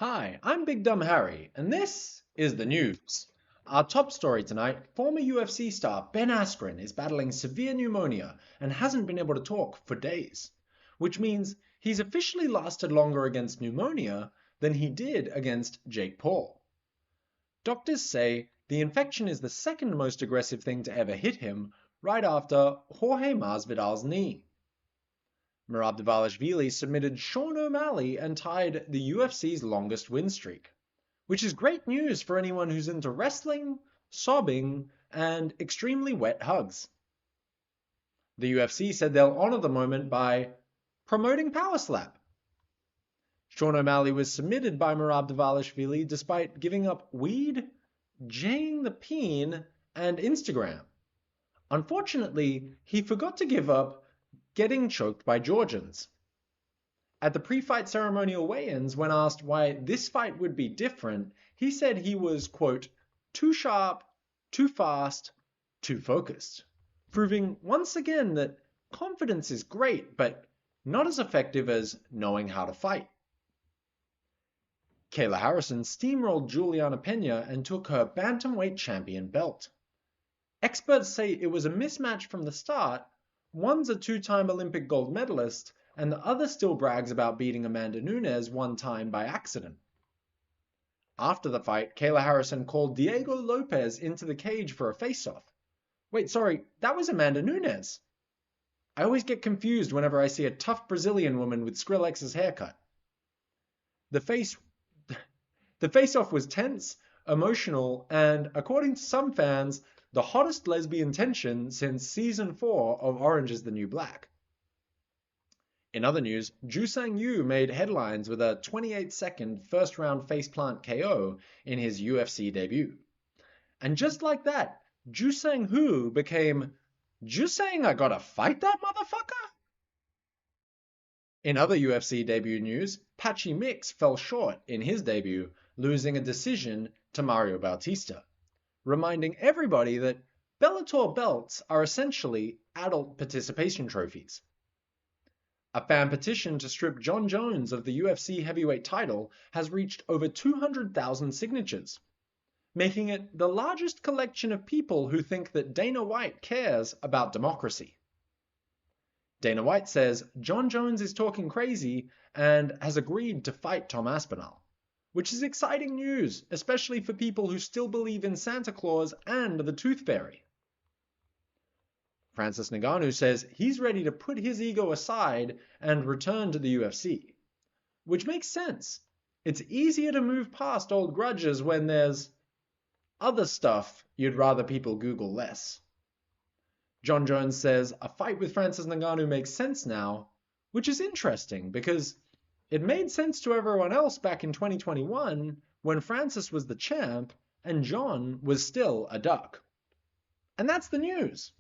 Hi, I'm Big Dumb Harry, and this is the news. Our top story tonight, former UFC star Ben Askren is battling severe pneumonia and hasn't been able to talk for days, which means he's officially lasted longer against pneumonia than he did against Jake Paul. Doctors say the infection is the second most aggressive thing to ever hit him, right after Jorge Masvidal's knee. Merab Dvalishvili submitted Sean O'Malley and tied the UFC's longest win streak, which is great news for anyone who's into wrestling, sobbing, and extremely wet hugs. The UFC said they'll honor the moment by promoting Power Slap. Sean O'Malley was submitted by Merab Dvalishvili despite giving up weed, jaying the peen, and Instagram. Unfortunately, he forgot to give up getting choked by Georgians. At the pre-fight ceremonial weigh-ins, when asked why this fight would be different, he said he was, quote, too sharp, too fast, too focused, proving once again that confidence is great, but not as effective as knowing how to fight. Kayla Harrison steamrolled Julianna Peña and took her bantamweight champion belt. Experts say it was a mismatch from the start. One's a two-time Olympic gold medalist, and the other still brags about beating Amanda Nunes one time by accident. After the fight, Kayla Harrison called Diego Lopez into the cage for a face-off. Wait, sorry, that was Amanda Nunes. I always get confused whenever I see a tough Brazilian woman with Skrillex's haircut. The face-off was tense, emotional, and, according to some fans, the hottest lesbian tension since Season 4 of Orange is the New Black. In other news, Ju Sang-Yu made headlines with a 28-second first-round faceplant KO in his UFC debut. And just like that, Ju Sang-Hu became Ju Sang I gotta fight that motherfucker? In other UFC debut news, Patchy Mix fell short in his debut, losing a decision to Mario Bautista, reminding everybody that Bellator belts are essentially adult participation trophies. A fan petition to strip Jon Jones of the UFC heavyweight title has reached over 200,000 signatures, making it the largest collection of people who think that Dana White cares about democracy. Dana White says Jon Jones is talking crazy and has agreed to fight Tom Aspinall, which is exciting news, especially for people who still believe in Santa Claus and the Tooth Fairy. Francis Ngannou says he's ready to put his ego aside and return to the UFC, which makes sense. It's easier to move past old grudges when there's other stuff you'd rather people Google less. Jon Jones says a fight with Francis Ngannou makes sense now, which is interesting because it made sense to everyone else back in 2021 when Francis was the champ and Jon was still a duck. And that's the news.